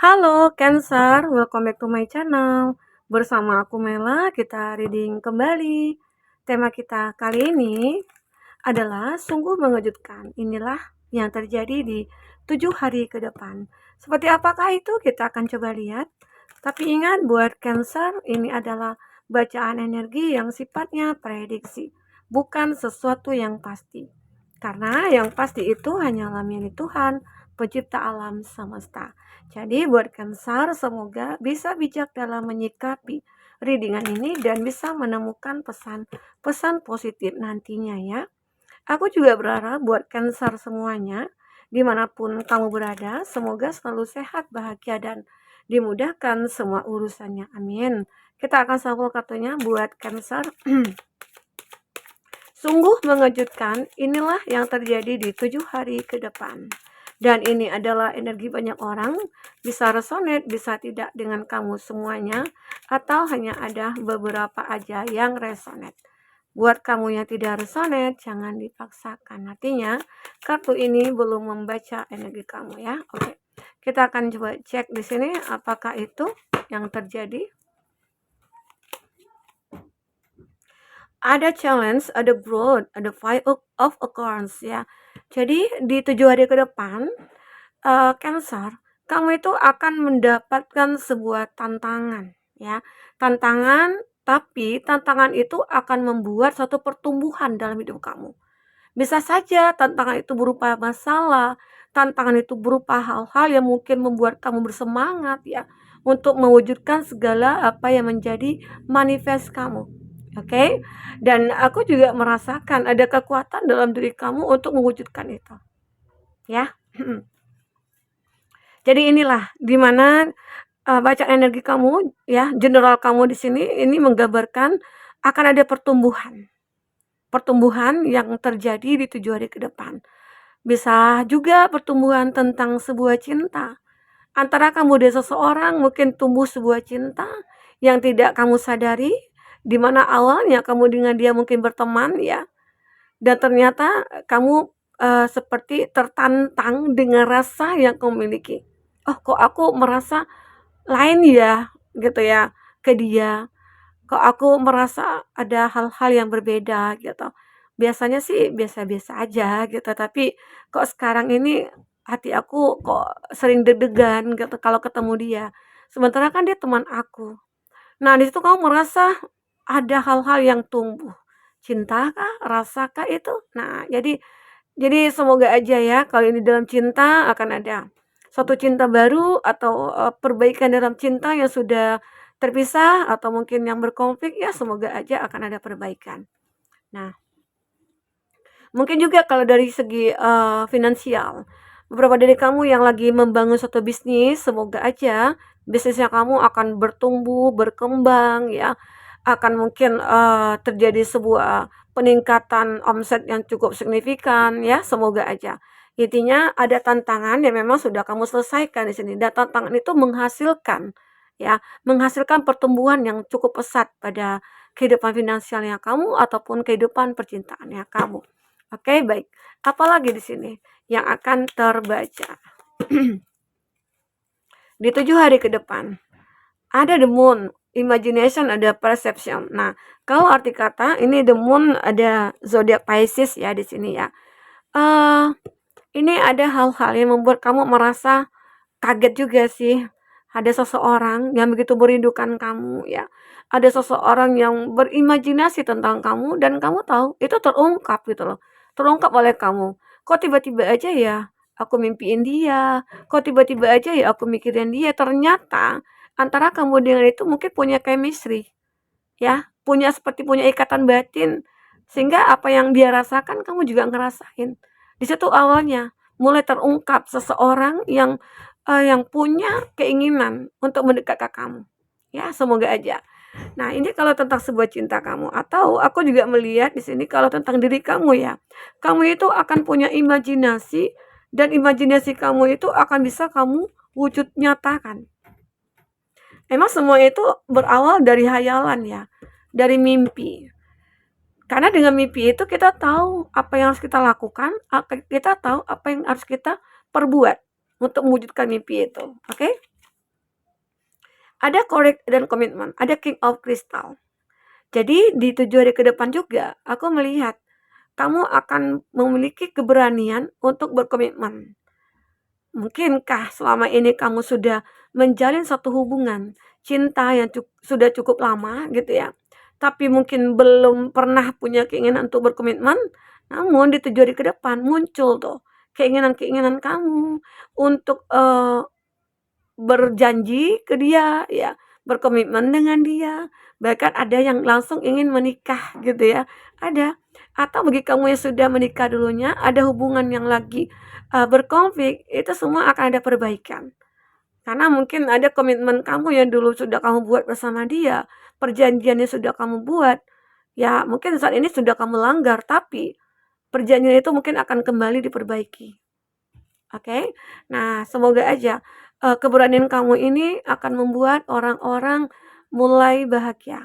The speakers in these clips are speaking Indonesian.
Halo Cancer, welcome back to my channel. Bersama aku Mela, kita reading kembali. Tema kita kali ini adalah sungguh mengejutkan. Inilah yang terjadi di 7 hari ke depan. Seperti apakah itu kita akan coba lihat. Tapi ingat buat Cancer, ini adalah bacaan energi yang sifatnya prediksi, bukan sesuatu yang pasti. Karena yang pasti itu hanyalah milik Tuhan, pencipta alam semesta. Jadi buat Cancer, semoga bisa bijak dalam menyikapi readingan ini dan bisa menemukan pesan-pesan positif nantinya ya. Aku juga berharap buat Cancer semuanya, dimanapun kamu berada, semoga selalu sehat, bahagia, dan dimudahkan semua urusannya. Amin. Kita akan sampul kartunya buat Cancer. Sungguh mengejutkan, inilah yang terjadi di 7 hari ke depan. Dan ini adalah energi banyak orang, bisa resonate, bisa tidak dengan kamu semuanya, atau hanya ada beberapa aja yang resonate. Buat kamu yang tidak resonate, jangan dipaksakan. Artinya, kartu ini belum membaca energi kamu ya. Oke, kita akan coba cek di sini apakah itu yang terjadi. Ada challenge, ada growth, ada five of acorns ya. Jadi di 7 hari ke depan, Cancer, kamu itu akan mendapatkan sebuah tantangan ya. Tantangan, tapi tantangan itu akan membuat suatu pertumbuhan dalam hidup kamu. Bisa saja tantangan itu berupa masalah, tantangan itu berupa hal-hal yang mungkin membuat kamu bersemangat ya untuk mewujudkan segala apa yang menjadi manifest kamu. Oke, dan aku juga merasakan ada kekuatan dalam diri kamu untuk mewujudkan itu, ya. Jadi inilah dimana baca energi kamu, ya, general kamu di sini ini menggambarkan akan ada pertumbuhan yang terjadi di 7 hari ke depan. Bisa juga pertumbuhan tentang sebuah cinta. Antara kamu dan seseorang mungkin tumbuh sebuah cinta yang tidak kamu sadari, di mana awalnya kamu dengan dia mungkin berteman ya, dan ternyata kamu seperti tertantang dengan rasa yang kamu miliki. Oh, kok aku merasa lain ya, gitu ya, ke dia. Kok aku merasa ada hal-hal yang berbeda gitu. Biasanya sih biasa-biasa aja gitu, tapi kok sekarang ini hati aku kok sering deg-degan gitu kalau ketemu dia. Sementara kan dia teman aku. Nah, di situ kamu merasa ada hal-hal yang tumbuh. Cintakah? Rasakah itu? Nah, jadi semoga aja ya kalau ini dalam cinta akan ada suatu cinta baru atau perbaikan dalam cinta yang sudah terpisah atau mungkin yang berkonflik ya semoga aja akan ada perbaikan. Nah, mungkin juga kalau dari segi finansial, beberapa dari kamu yang lagi membangun suatu bisnis, semoga aja bisnisnya kamu akan bertumbuh, berkembang ya, akan mungkin terjadi sebuah peningkatan omset yang cukup signifikan ya, semoga aja. Intinya ada tantangan yang memang sudah kamu selesaikan di sini dan tantangan itu menghasilkan ya, menghasilkan pertumbuhan yang cukup pesat pada kehidupan finansialnya kamu ataupun kehidupan percintaannya kamu. Oke, baik. Apalagi di sini yang akan terbaca di 7 hari ke depan. Ada the moon, imagination, ada perception. Nah, kalau arti kata ini the moon ada zodiak Pisces ya di sini ya. Ini ada hal-hal yang membuat kamu merasa kaget juga sih. Ada seseorang yang begitu merindukan kamu ya. Ada seseorang yang berimajinasi tentang kamu dan kamu tahu itu terungkap gitu loh. Terungkap oleh kamu. Kok tiba-tiba aja ya aku mimpiin dia. Kok tiba-tiba aja ya aku mikirin dia. Ternyata antara kamu dengan itu mungkin punya chemistry ya. Punya ikatan batin. Sehingga apa yang dia rasakan kamu juga ngerasain. Di situ awalnya mulai terungkap seseorang yang punya keinginan untuk mendekat ke kamu. Ya, semoga aja. Nah, ini kalau tentang sebuah cinta kamu atau aku juga melihat di sini kalau tentang diri kamu ya. Kamu itu akan punya imajinasi dan imajinasi kamu itu akan bisa kamu wujud nyatakan. Emang semua itu berawal dari hayalan ya, dari mimpi. Karena dengan mimpi itu kita tahu apa yang harus kita lakukan, kita tahu apa yang harus kita perbuat untuk mewujudkan mimpi itu. Oke? Ada courage dan komitmen, ada King of Crystal. Jadi di 7 hari ke depan juga aku melihat kamu akan memiliki keberanian untuk berkomitmen. Mungkinkah selama ini kamu sudah menjalin satu hubungan cinta yang sudah cukup lama gitu ya, tapi mungkin belum pernah punya keinginan untuk berkomitmen, namun di 7 hari ke depan muncul tuh keinginan-keinginan kamu untuk, berjanji ke dia ya, berkomitmen dengan dia, bahkan ada yang langsung ingin menikah gitu ya, ada. Atau bagi kamu yang sudah menikah dulunya, ada hubungan yang lagi, berkonflik, itu semua akan ada perbaikan. Karena mungkin ada komitmen kamu yang dulu sudah kamu buat bersama dia, perjanjian yang sudah kamu buat, ya mungkin saat ini sudah kamu langgar, tapi perjanjian itu mungkin akan kembali diperbaiki. Oke? Nah, semoga aja, keberanian kamu ini akan membuat orang-orang mulai bahagia.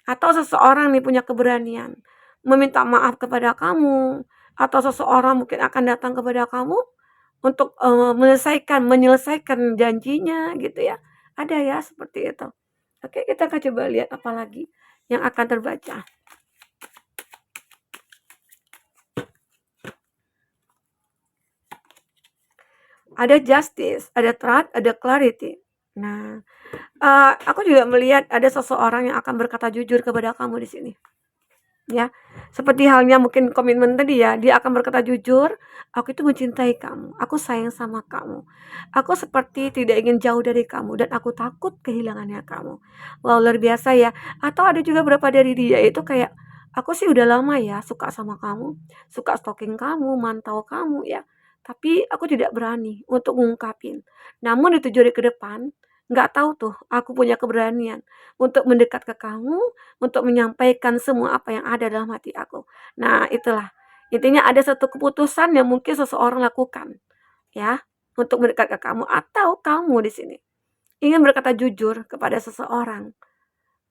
Atau seseorang nih punya keberanian meminta maaf kepada kamu, atau seseorang mungkin akan datang kepada kamu untuk, menyelesaikan janjinya gitu ya. Ada ya seperti itu. Oke, kita akan coba lihat apa lagi yang akan terbaca. Ada justice, ada trust, ada clarity. Nah, aku juga melihat ada seseorang yang akan berkata jujur kepada kamu di sini, ya. Seperti halnya mungkin komitmen tadi ya, dia akan berkata jujur, "Aku itu mencintai kamu, aku sayang sama kamu. Aku seperti tidak ingin jauh dari kamu dan aku takut kehilangannya kamu." Wow, luar biasa ya. Atau ada juga beberapa dari dia itu kayak, "Aku sih udah lama ya suka sama kamu, suka stalking kamu, mantau kamu ya, tapi aku tidak berani untuk ngungkapin. Namun di 7 hari ke depan, nggak tahu tuh aku punya keberanian untuk mendekat ke kamu, untuk menyampaikan semua apa yang ada dalam hati aku." Nah, itulah. Intinya ada satu keputusan yang mungkin seseorang lakukan, ya, untuk mendekat ke kamu atau kamu di sini ingin berkata jujur kepada seseorang.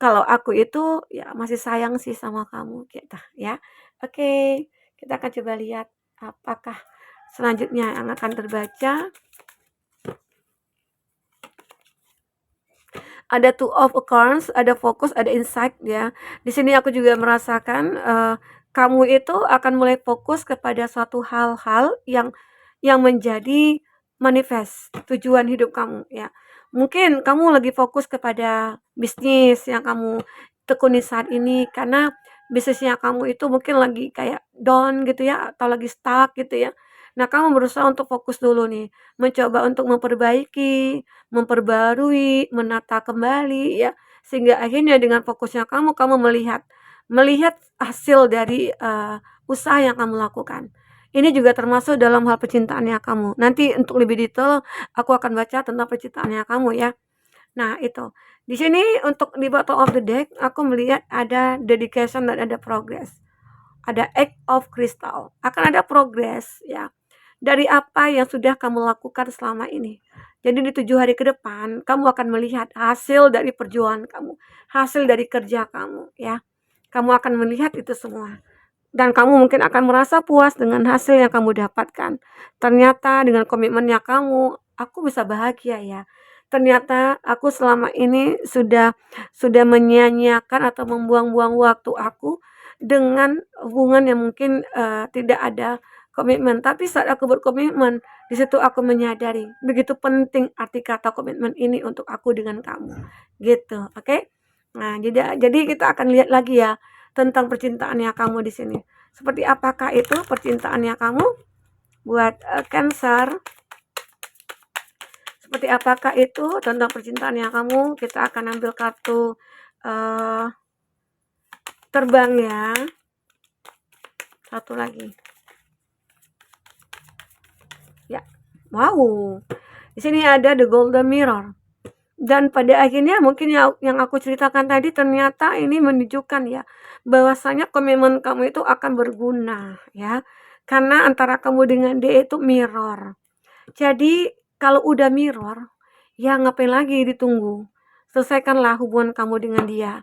Kalau aku itu ya masih sayang sih sama kamu gitu ya. Oke, kita akan coba lihat apakah selanjutnya yang akan terbaca. Ada two of accounts, ada fokus, ada insight ya. Di sini aku juga merasakan kamu itu akan mulai fokus kepada suatu hal-hal yang menjadi manifest tujuan hidup kamu ya. Mungkin kamu lagi fokus kepada bisnis yang kamu tekuni saat ini karena bisnisnya kamu itu mungkin lagi kayak down gitu ya atau lagi stuck gitu ya. Nah, kamu berusaha untuk fokus dulu nih, mencoba untuk memperbaiki, memperbarui, menata kembali ya, sehingga akhirnya dengan fokusnya kamu melihat melihat hasil dari, usaha yang kamu lakukan. Ini juga termasuk dalam hal percintaannya kamu. Nanti untuk lebih detail aku akan baca tentang percintaannya kamu ya. Nah itu, di sini untuk di bottom of the deck aku melihat ada dedication dan ada progress. Ada Eight of Crystal, akan ada progress ya, dari apa yang sudah kamu lakukan selama ini. Jadi di 7 hari ke depan, kamu akan melihat hasil dari perjuangan kamu, hasil dari kerja kamu ya. Kamu akan melihat itu semua. Dan kamu mungkin akan merasa puas dengan hasil yang kamu dapatkan. Ternyata dengan komitmennya kamu, aku bisa bahagia ya. Ternyata aku selama ini sudah menyia-nyiakan atau membuang-buang waktu aku dengan hubungan yang mungkin tidak ada komitmen. Tapi saat aku berkomitmen, di situ aku menyadari begitu penting arti kata komitmen ini untuk aku dengan kamu. Gitu, oke? Nah, jadi kita akan lihat lagi ya tentang percintaannya kamu di sini. Seperti apakah itu percintaannya kamu buat Cancer? Seperti apakah itu tentang percintaannya kamu? Kita akan ambil kartu terbang ya. Satu lagi. Ya. Wow. Di sini ada the golden mirror. Dan pada akhirnya mungkin yang aku ceritakan tadi ternyata ini menunjukkan ya bahwasanya komitmen kamu itu akan berguna ya. Karena antara kamu dengan dia itu mirror. Jadi kalau udah mirror, ya ngapain lagi ditunggu? Selesaikanlah hubungan kamu dengan dia.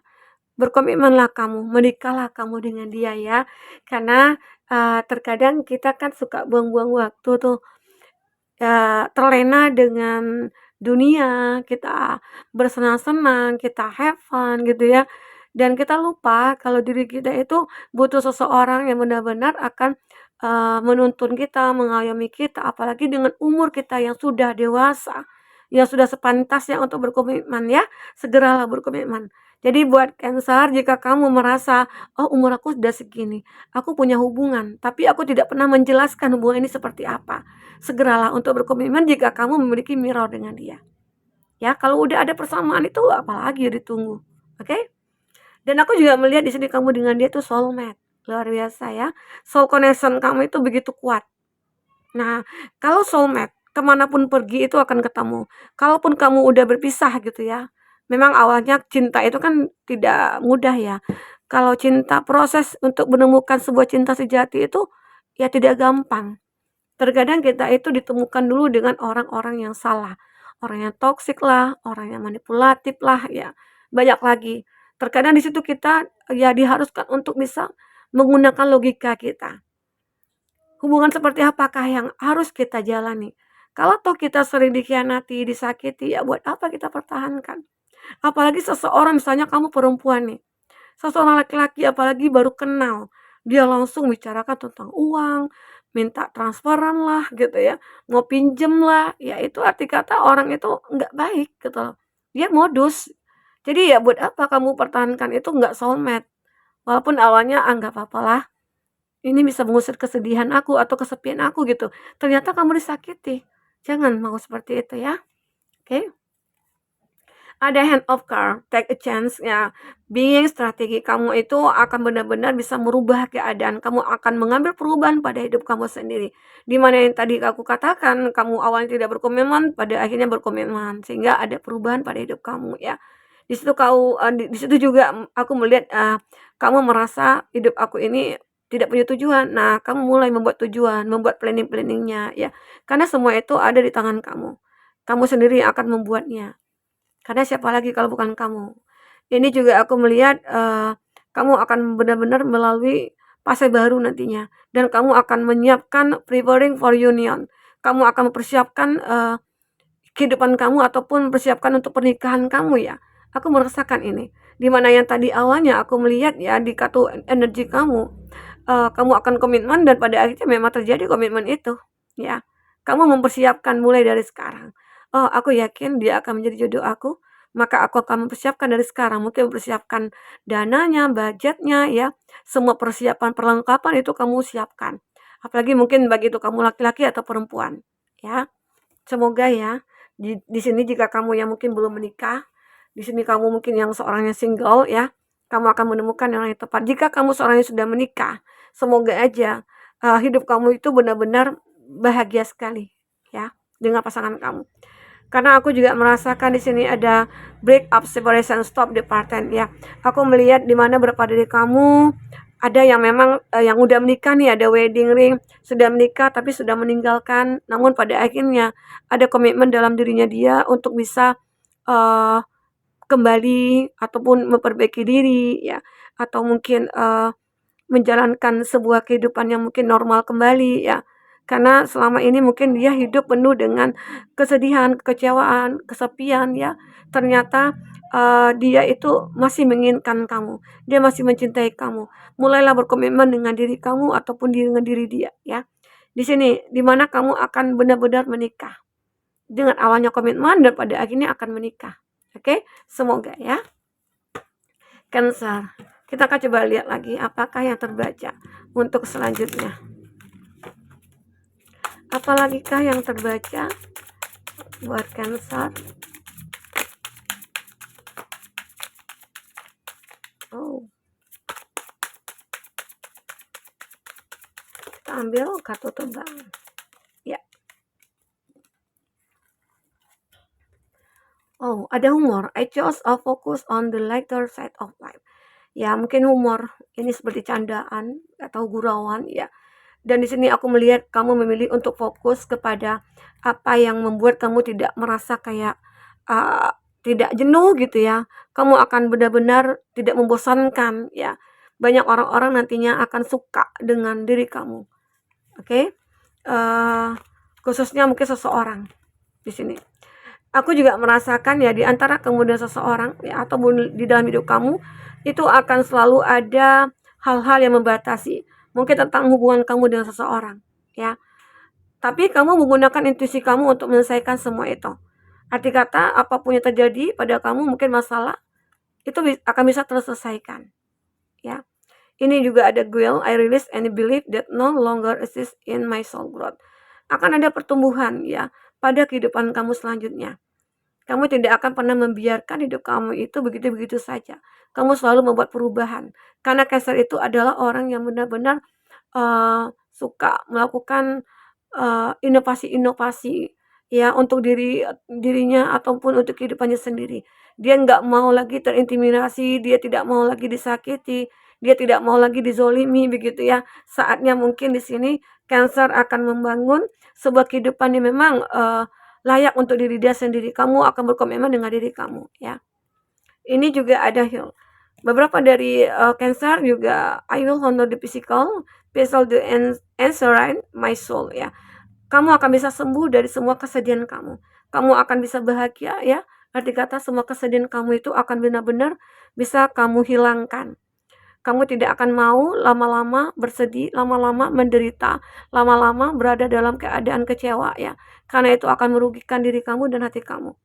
Berkomitmenlah kamu, menikahlah kamu dengan dia ya. Karena terkadang kita kan suka buang-buang waktu tuh terlena dunia, kita bersenang-senang, kita have fun gitu ya. Dan kita lupa kalau diri kita itu butuh seseorang yang benar-benar akan, menuntun kita, mengayomi kita, apalagi dengan umur kita yang sudah dewasa, yang sudah sepantasnya untuk berkomitmen ya, segeralah berkomitmen. Jadi buat Cancer, jika kamu merasa, "Oh, umur aku sudah segini, aku punya hubungan, tapi aku tidak pernah menjelaskan hubungan ini seperti apa." Segeralah untuk berkomitmen jika kamu memiliki mirror dengan dia. Ya, kalau udah ada persamaan itu apalagi ditunggu, oke? Dan aku juga melihat di sini kamu dengan dia tuh soulmate, luar biasa ya. Soul connection kamu itu begitu kuat. Nah, kalau soulmate, kemanapun pergi itu akan ketemu. Kalaupun kamu udah berpisah gitu ya, memang awalnya cinta itu kan tidak mudah ya. Kalau cinta, proses untuk menemukan sebuah cinta sejati itu ya tidak gampang. Terkadang kita itu ditemukan dulu dengan orang-orang yang salah, orang yang toksik lah, orang yang manipulatif lah, ya banyak lagi. Terkadang di situ kita ya diharuskan untuk bisa menggunakan logika kita. Hubungan seperti apakah yang harus kita jalani? Kalau toh kita sering dikhianati, disakiti, ya buat apa kita pertahankan? Apalagi seseorang, misalnya kamu perempuan nih, seseorang laki-laki apalagi baru kenal, dia langsung bicarakan tentang uang, minta transferan lah gitu ya, mau pinjem lah, ya itu arti kata orang itu nggak baik gitu loh. Dia modus. Jadi ya buat apa kamu pertahankan, itu nggak soulmate. Walaupun awalnya nggak apa-apalah, ini bisa mengusir kesedihan aku atau kesepian aku gitu. Ternyata kamu disakiti. Jangan mau seperti itu ya. Oke? Ada hand of card, take a chance ya. Being strategi kamu itu akan benar-benar bisa merubah keadaan. Kamu akan mengambil perubahan pada hidup kamu sendiri. Di mana yang tadi aku katakan, kamu awalnya tidak berkomitmen, pada akhirnya berkomitmen sehingga ada perubahan pada hidup kamu ya. Di situ di situ juga aku melihat kamu merasa hidup aku ini tidak punya tujuan. Nah, kamu mulai membuat tujuan, membuat planning-planningnya ya. Karena semua itu ada di tangan kamu. Kamu sendiri yang akan membuatnya. Karena siapa lagi kalau bukan kamu. Ini juga aku melihat, kamu akan benar-benar melalui fase baru nantinya, dan kamu akan menyiapkan preparing for union. Kamu akan mempersiapkan, kehidupan kamu ataupun mempersiapkan untuk pernikahan kamu ya. Aku merasakan ini. Di mana yang tadi awalnya aku melihat ya di kartu energi kamu, kamu akan komitmen dan pada akhirnya memang terjadi komitmen itu, ya. Kamu mempersiapkan mulai dari sekarang. Oh, aku yakin dia akan menjadi jodoh aku, maka aku akan mempersiapkan dari sekarang. Mungkin mempersiapkan dananya, budgetnya, ya. Semua persiapan perlengkapan itu kamu siapkan. Apalagi mungkin bagi itu kamu laki-laki atau perempuan, ya. Semoga ya, di sini jika kamu yang mungkin belum menikah, di sini kamu mungkin yang seorang yang single ya, kamu akan menemukan orang yang tepat. Jika kamu seorang yang sudah menikah, semoga aja hidup kamu itu benar-benar bahagia sekali ya dengan pasangan kamu. Karena aku juga merasakan di sini ada break up, separation, stop, departed ya. Aku melihat di mana beberapa dari kamu ada yang memang yang udah menikah nih, ada wedding ring, sudah menikah tapi sudah meninggalkan, namun pada akhirnya ada komitmen dalam dirinya dia untuk bisa uh, kembali ataupun memperbaiki diri ya, atau mungkin menjalankan sebuah kehidupan yang mungkin normal kembali ya. Karena selama ini mungkin dia hidup penuh dengan kesedihan, kekecewaan, kesepian ya. Ternyata dia itu masih menginginkan kamu. Dia masih mencintai kamu. Mulailah berkomitmen dengan diri kamu ataupun dengan diri dia ya. Di sini di mana kamu akan benar-benar menikah. Dengan awalnya komitmen dan pada akhirnya akan menikah. Oke? Semoga ya. Cancer. Kita akan coba lihat lagi apakah yang terbaca untuk selanjutnya. Apalagikah yang terbaca buat Cancer? Oh. Kita ambil kartu tebang. Ya. Oh, ada humor. I chose a focus on the lighter side of life. Ya, mungkin humor ini seperti candaan atau gurauan ya. Dan di sini aku melihat kamu memilih untuk fokus kepada apa yang membuat kamu tidak merasa kayak tidak jenuh gitu ya. Kamu akan benar-benar tidak membosankan ya. Banyak orang-orang nantinya akan suka dengan diri kamu. Oke? Khususnya mungkin seseorang di sini. aku juga merasakan ya, di antara kamu dan seseorang ya, ataupun di dalam hidup kamu itu akan selalu ada hal-hal yang membatasi, mungkin tentang hubungan kamu dengan seseorang ya. Tapi kamu menggunakan intuisi kamu untuk menyelesaikan semua itu. Arti kata, apapun yang terjadi pada kamu, mungkin masalah itu akan bisa terselesaikan ya. Ini juga ada guilt, I release any belief that no longer exists in my soul growth. Akan ada pertumbuhan ya pada kehidupan kamu selanjutnya. Kamu tidak akan pernah membiarkan hidup kamu itu begitu-begitu saja. Kamu selalu membuat perubahan. Karena Cancer itu adalah orang yang benar-benar suka melakukan inovasi-inovasi ya untuk dirinya ataupun untuk kehidupannya sendiri. Dia nggak mau lagi terintimidasi, dia tidak mau lagi disakiti, dia tidak mau lagi dizolimi begitu ya. Saatnya mungkin di sini Cancer akan membangun sebuah kehidupan yang memang layak untuk diri dia sendiri. Kamu akan berkomitmen dengan diri kamu ya. Ini juga ada heal. Beberapa dari Cancer juga, I will honor the physical, vessel the answer my soul ya. Kamu akan bisa sembuh dari semua kesedihan kamu. Kamu akan bisa bahagia ya. Arti kata semua kesedihan kamu itu akan benar-benar bisa kamu hilangkan. Kamu tidak akan mau lama-lama bersedih, lama-lama menderita, lama-lama berada dalam keadaan kecewa ya. Karena itu akan merugikan diri kamu dan hati kamu.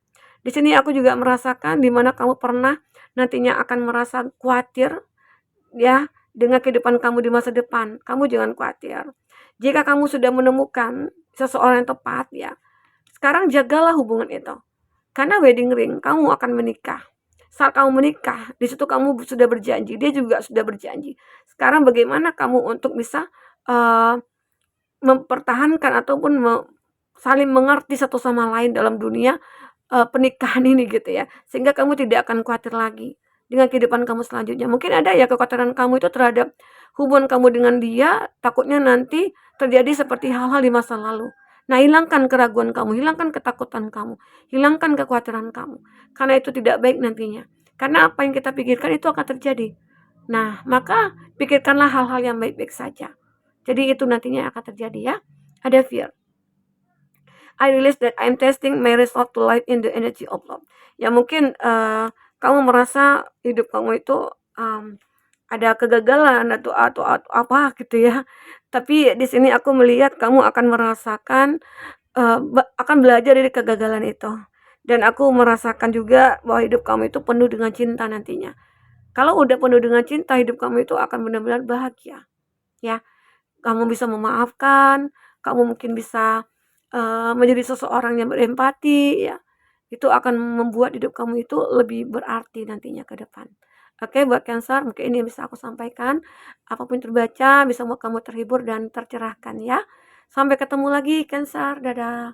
Di sini aku juga merasakan di mana kamu pernah nantinya akan merasa khawatir ya dengan kehidupan kamu di masa depan. Kamu jangan khawatir. Jika kamu sudah menemukan seseorang yang tepat ya, sekarang jagalah hubungan itu. Karena wedding ring, kamu akan menikah. Saat kamu menikah, di situ kamu sudah berjanji, dia juga sudah berjanji. Sekarang bagaimana kamu untuk bisa mempertahankan ataupun saling mengerti satu sama lain dalam dunia pernikahan ini gitu ya. Sehingga kamu tidak akan khawatir lagi dengan kehidupan kamu selanjutnya. Mungkin ada ya kekhawatiran kamu itu terhadap hubungan kamu dengan dia, takutnya nanti terjadi seperti hal-hal di masa lalu. Nah, hilangkan keraguan kamu, hilangkan ketakutan kamu, hilangkan kekhawatiran kamu. Karena itu tidak baik nantinya. Karena apa yang kita pikirkan itu akan terjadi. Nah, maka pikirkanlah hal-hal yang baik-baik saja. Jadi itu nantinya akan terjadi ya. Ada fear. I realize that I'm testing my result to life in the energy of love. Ya mungkin kamu merasa hidup kamu itu ada kegagalan atau apa gitu ya. Tapi di sini aku melihat kamu akan merasakan akan belajar dari kegagalan itu. Dan aku merasakan juga bahwa hidup kamu itu penuh dengan cinta nantinya. Kalau udah penuh dengan cinta, hidup kamu itu akan benar-benar bahagia. Ya, kamu bisa memaafkan, kamu mungkin bisa menjadi seseorang yang berempati ya. Itu akan membuat hidup kamu itu lebih berarti nantinya ke depan. Oke, buat Cancer, mungkin ini yang bisa aku sampaikan. Apapun yang terbaca bisa membuat kamu terhibur dan tercerahkan ya. Sampai ketemu lagi Cancer, dadah.